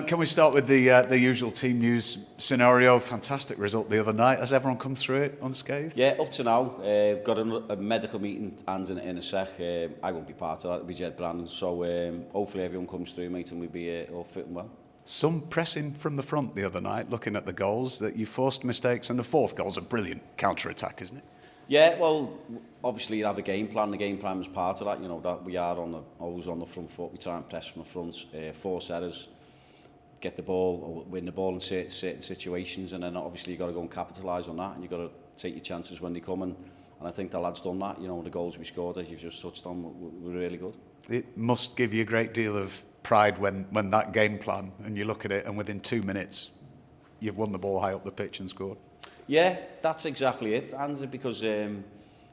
Can we start with the usual team news scenario? Fantastic result the other night. Has everyone come through it unscathed? Yeah, up to now. Got a medical meeting and in a sec. I won't be part of that. It'll be Jed Brandon. So hopefully everyone comes through, mate, and we'll be all fit and well. Some pressing from the front the other night, looking at the goals, that you forced mistakes, and the fourth goal's a brilliant counter-attack, isn't it? Yeah, well, obviously you have a game plan. The game plan was part of that. You know that we are always on the front foot. We try and press from the front, force errors, get the ball, or win the ball in certain situations, and then obviously you got to go and capitalise on that, and you got to take your chances when they come. And I think the lads done that. You know, the goals we scored, as you've just touched on, were really good. It must give you a great deal of pride when that game plan, and you look at it, and within 2 minutes, you've won the ball high up the pitch and scored. Yeah, that's exactly it, Andy, because as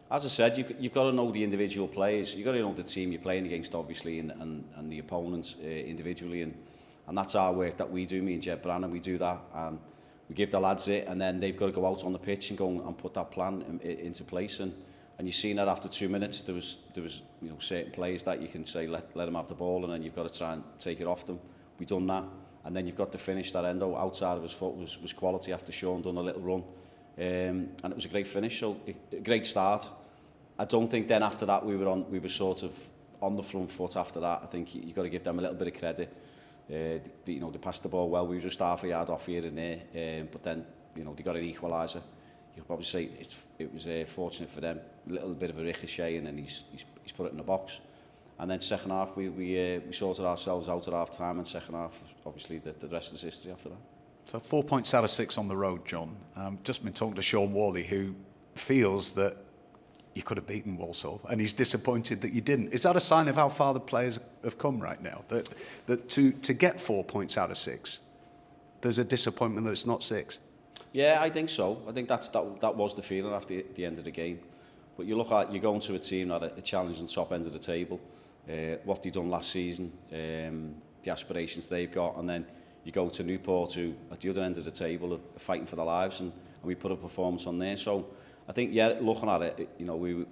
I said, you've got to know the individual players. You've got to know the team you're playing against, obviously, and the opponents individually, and that's our work that we do, me and Jed Brandon, we do that, and we give the lads it, and then they've got to go out on the pitch and go and put that plan into place, and you've seen that after 2 minutes, there was you know, certain players that you can say, let them have the ball, and then you've got to try and take it off them. We done that, and then you've got to finish that Endo outside of his foot was quality after Sean done a little run, and it was a great finish, so a great start. I don't think then after that we were sort of on the front foot after that. I think you've got to give them a little bit of credit. You know, they passed the ball well. We were just half a yard off here and there, but then you know they got an equaliser. You could probably say it was fortunate for them. A little bit of a ricochet, and then he's put it in the box. And then second half we sorted ourselves out at half time, and second half obviously the rest is history after that. So 4 points out of 6 on the road, John. Just been talking to Sean Worley, who feels that you could have beaten Walsall, and he's disappointed that you didn't. Is that a sign of how far the players have come right now? That to get 4 points out of 6, there's a disappointment that it's not 6? Yeah, I think so. I think that was the feeling after the end of the game. But you look at, you're going to a team that a challenging top end of the table, what they done last season, the aspirations they've got, and then you go to Newport, who at the other end of the table are fighting for their lives, and we put a performance on there. So I think, yeah, looking at it, you know, we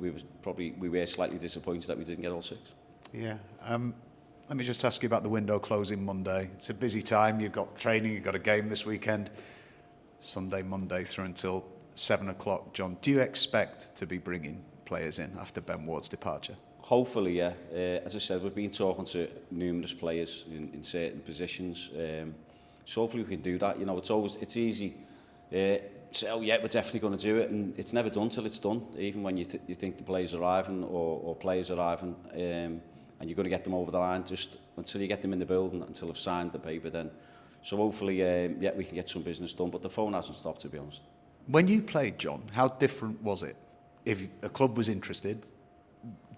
were slightly disappointed that we didn't get all 6. Yeah. Let me just ask you about the window closing Monday. It's a busy time. You've got training. You've got a game this weekend. Sunday, Monday through until 7 o'clock. John, do you expect to be bringing players in after Ben Ward's departure? Hopefully, yeah. As I said, we've been talking to numerous players in certain positions. So hopefully we can do that. You know, it's easy. Say, oh yeah, we're definitely going to do it, and it's never done till it's done. Even when you think the players arriving or players arriving, and you're going to get them over the line, just until you get them in the building, until they've signed the paper, then. So hopefully, yeah, we can get some business done. But the phone hasn't stopped, to be honest. When you played, John, how different was it? If a club was interested,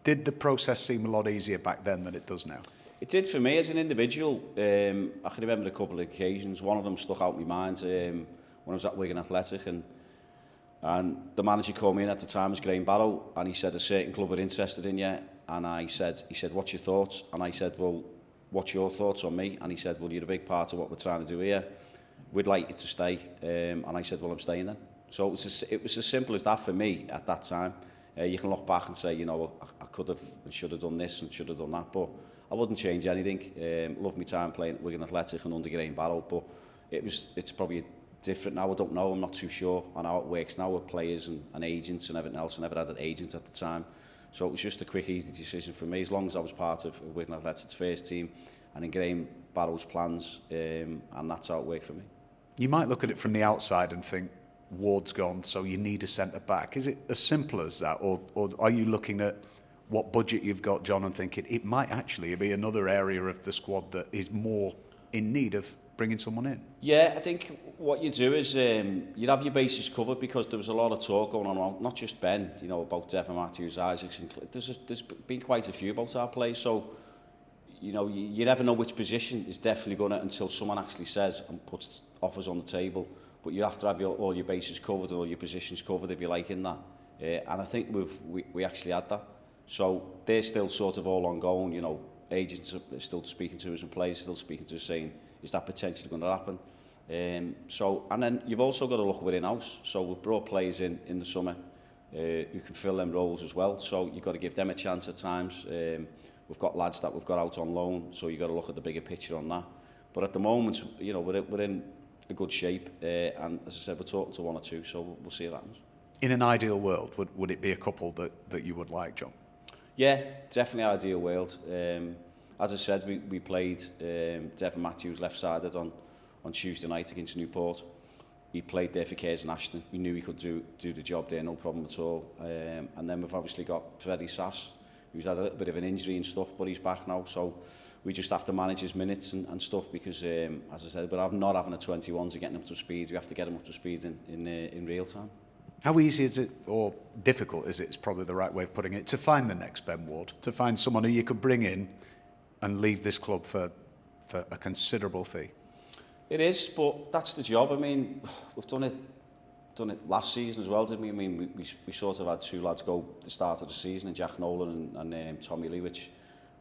did the process seem a lot easier back then than it does now? It did for me as an individual. I can remember a couple of occasions. One of them stuck out in my mind when I was at Wigan Athletic, and the manager called me in at the time was Graham Barrow, and he said a certain club were interested in you, and he said, what's your thoughts? And I said, well, what's your thoughts on me? And he said, well, you're a big part of what we're trying to do here. We'd like you to stay. And I said, well, I'm staying then. So it was as simple as that for me at that time. You can look back and say, you know, I could have and should have done this and should have done that, but I wouldn't change anything. Loved my time playing at Wigan Athletic and under Graham Barrow, but it's probably different now. I don't know. I'm not too sure on how it works now with players and agents and everything else. I never had an agent at the time. So it was just a quick, easy decision for me, as long as I was part of Wigan Athletic's first team and in Graham Barrow's plans, and that's how it worked for me. You might look at it from the outside and think, Ward's gone, so you need a centre-back. Is it as simple as that, or are you looking at what budget you've got, John, and thinking it might actually be another area of the squad that is more in need of bringing someone in? Yeah, I think what you do is you'd have your bases covered, because there was a lot of talk going on, not just Ben, you know, about Devon Matthews, Isaacs, and there's been quite a few about our play, so you know, you never know which position is definitely going to, until someone actually says and puts offers on the table. But you have to have all your bases covered, all your positions covered, if you like, in that. And I think we actually had that. So they're still sort of all ongoing, you know, agents are still speaking to us and players are still speaking to us saying, is that potentially going to happen? And then you've also got to look within house. So we've brought players in the summer who can fill them roles as well. So you've got to give them a chance at times. We've got lads that we've got out on loan, so you've got to look at the bigger picture on that. But at the moment, you know, we're in a good shape, and as I said, we're talking to one or two, so we'll see what happens. In an ideal world, would it be a couple that you would like, John? Yeah, definitely ideal world. As I said, we played Devon Matthews left-sided on Tuesday night against Newport. He played there for Cairns and Ashton. We knew he could do the job there, no problem at all. And then we've obviously got Freddie Sass, who's had a little bit of an injury and stuff, but he's back now. So we just have to manage his minutes and stuff because, as I said, we're not having a 21s and getting up to speed. We have to get them up to speed in real time. How easy is it, or difficult is it, is probably the right way of putting it, to find the next Ben Ward, to find someone who you could bring in and leave this club for a considerable fee? It is, but that's the job. I mean, we've done it last season as well, didn't we? I mean, we sort of had two lads go at the start of the season, and Jack Nolan and Tommy Lee, which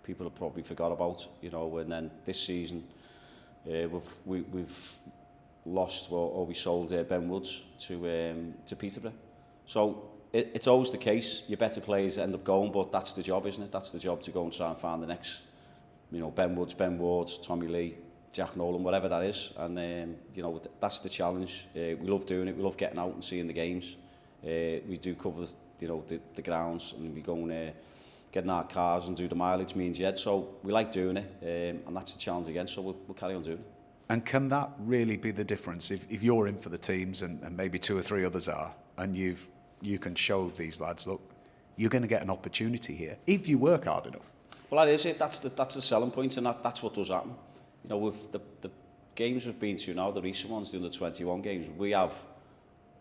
people have probably forgot about, you know. And then this season, we've lost or we sold Ben Woods to Peterborough. So it's always the case. Your better players end up going, but that's the job, isn't it? That's the job, to go and try and find the next, you know, Ben Woods, Ben Ward, Tommy Lee, Jack Nolan, whatever that is. And you know, that's the challenge. We love doing it. We love getting out and seeing the games. We do cover, you know, the grounds, and we go and get in our cars and do the mileage, me and Jed. So we like doing it, and that's the challenge again. So we'll carry on doing it. And can that really be the difference if you're in for the teams and maybe two or three others are, and you can show these lads, look, you're going to get an opportunity here if you work hard enough? Well, that is it. That's the selling point, and that's what does happen. You know, with the games we've been to now, the recent ones, the under-21 games, we have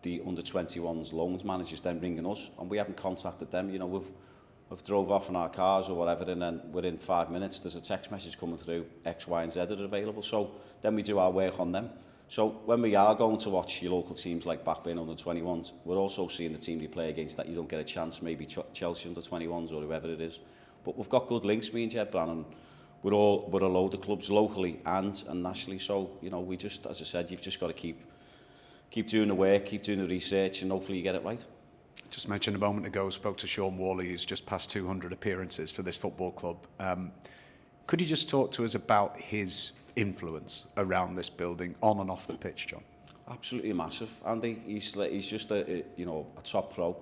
the under-21s loans managers then ringing us, and we haven't contacted them. You know, we've drove off in our cars or whatever, and then within 5 minutes there's a text message coming through, X, Y and Z are available. So then we do our work on them. So when we are going to watch your local teams like Blackburn under-21s, we're also seeing the team you play against that you don't get a chance, maybe Chelsea under-21s or whoever it is. But we've got good links, me and Jed Brannan. We're a load of clubs locally and nationally. So, you know, we just, as I said, you've just got to keep doing the work, keep doing the research, and hopefully you get it right. Just mentioned a moment ago, spoke to Sean Worley, who's just passed 200 appearances for this football club. Could you just talk to us about his influence around this building, on and off the pitch, John? Absolutely massive, Andy. He's just a top pro.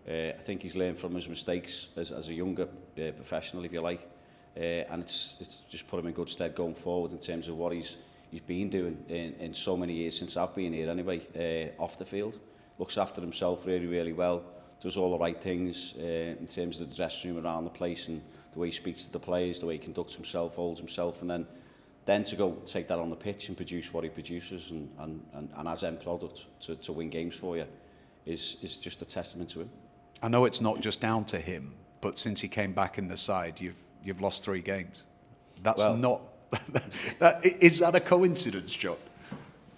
I think he's learned from his mistakes as a younger professional, if you like, and it's just put him in good stead going forward in terms of what he's been doing in so many years since I've been here anyway, off the field. Looks after himself really, really well, does all the right things in terms of the dressing room around the place, and the way he speaks to the players, the way he conducts himself, holds himself, and then to go take that on the pitch and produce what he produces and as end product to win games for you is just a testament to him. I know it's not just down to him, but since he came back in the side, you've lost 3 games. That's not... Is that a coincidence, John?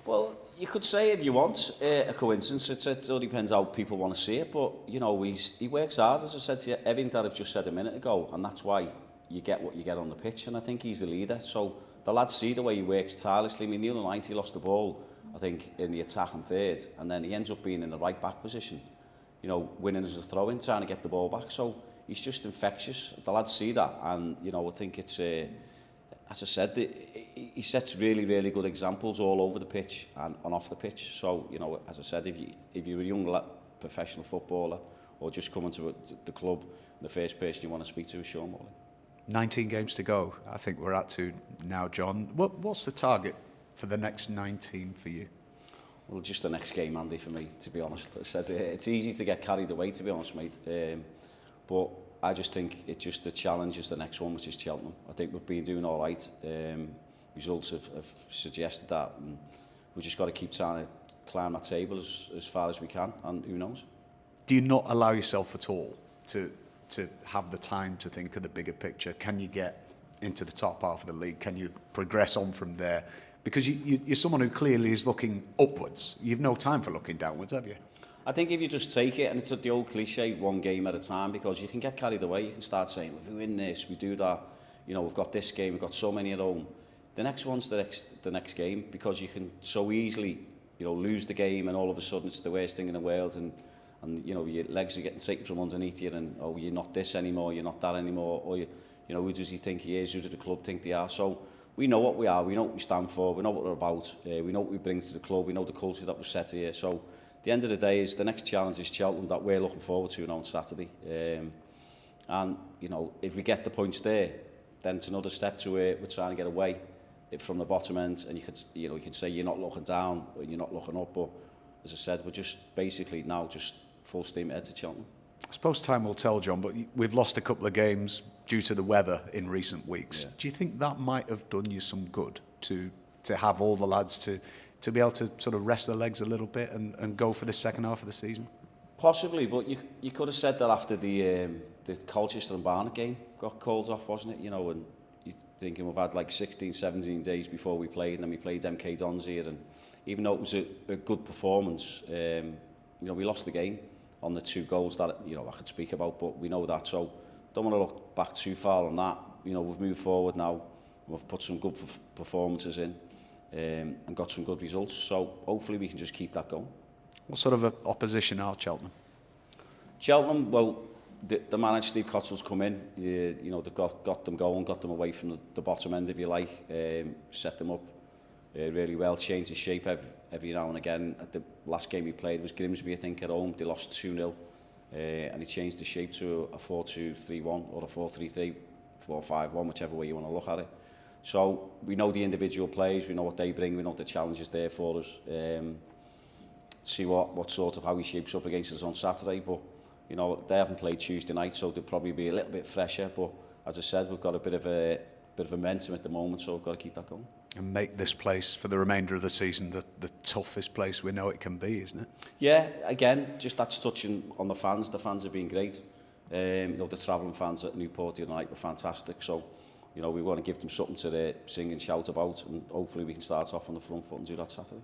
Well, you could say if you want a coincidence. It all depends how people want to see it. But, you know, he works hard, as I said to you, everything that I've just said a minute ago. And that's why you get what you get on the pitch. And I think he's a leader. So the lads see the way he works tirelessly. I mean, Neil and he lost the ball, I think, in the attack and third. And then he ends up being in the right back position, you know, winning as a throw-in, trying to get the ball back. So he's just infectious. The lads see that. And, you know, I think it's... as I said, he sets really, really good examples all over the pitch and off the pitch. So, you know, as I said, if you're a young professional footballer or just coming to the club, the first person you want to speak to is Sean Morley. 19 games to go, I think we're at to now, John. What's the target for the next 19 for you? Well, just the next game, Andy, for me, to be honest. I said it's easy to get carried away, to be honest, mate. But I just think the challenge is the next one, which is Cheltenham. I think we've been doing all right. Results have suggested that, and we've just got to keep trying to climb that table as far as we can, and who knows. Do you not allow yourself at all to have the time to think of the bigger picture? Can you get into the top half of the league? Can you progress on from there? Because you're someone who clearly is looking upwards. You've no time for looking downwards, have you? I think if you just take it, and it's the old cliche, one game at a time, because you can get carried away. You can start saying, well, if we win this, we do that. You know, we've got this game, we've got so many at home. The next one's the next game, because you can so easily, you know, lose the game, and all of a sudden it's the worst thing in the world, and you know, your legs are getting taken from underneath you, and you're not this anymore, you're not that anymore, or you know, who does he think he is? Who does the club think they are? So we know what we are, we know what we stand for, we know what we're about, we know what we bring to the club, we know the culture that was set here. So at the end of the day, is the next challenge is Cheltenham that we're looking forward to now on Saturday. And you know, if we get the points there, then it's another step to where we're trying to get away from the bottom end. And you could say you're not looking down and you're not looking up, but as I said, we're just basically now just full steam ahead to Cheltenham. I suppose time will tell, John, but we've lost a couple of games due to the weather in recent weeks. Yeah. Do you think that might have done you some good to have all the lads to be able to sort of rest their legs a little bit and go for the second half of the season? Possibly, but you could have said that after the Colchester and Barnet game got called off, wasn't it? You know, and you're thinking we've had like 16, 17 days before we played, and then we played MK Dons here, and even though it was a good performance, you know, we lost the game on the 2 goals that, you know, I could speak about, but we know that, so don't want to look back too far on that. You know, we've moved forward now, we've put some good performances in, and got some good results, so hopefully we can just keep that going. What sort of a opposition are Cheltenham? Cheltenham, well, the manager Steve Cottrell's come in, you know, they've got them going, got them away from the bottom end, if you like, set them up really well, changed the shape every now and again. At the last game he played was Grimsby, I think, at home. They lost 2-0, and he changed the shape to a 4-2-3-1 or a 4-3-3, 4-5-1, whichever way you want to look at it. So we know the individual players, we know what they bring, we know the challenges there for us. See what sort of how he shapes up against us on Saturday, but you know, they haven't played Tuesday night, so they'll probably be a little bit fresher, but as I said, we've got a bit of momentum at the moment, so we've got to keep that going. And make this place, for the remainder of the season, the toughest place we know it can be, isn't it? Yeah, again, just that's touching on the fans. The fans have been great. You know, the travelling fans at Newport the other night were fantastic, so you know, we want to give them something to sing and shout about, and hopefully we can start off on the front foot and do that Saturday.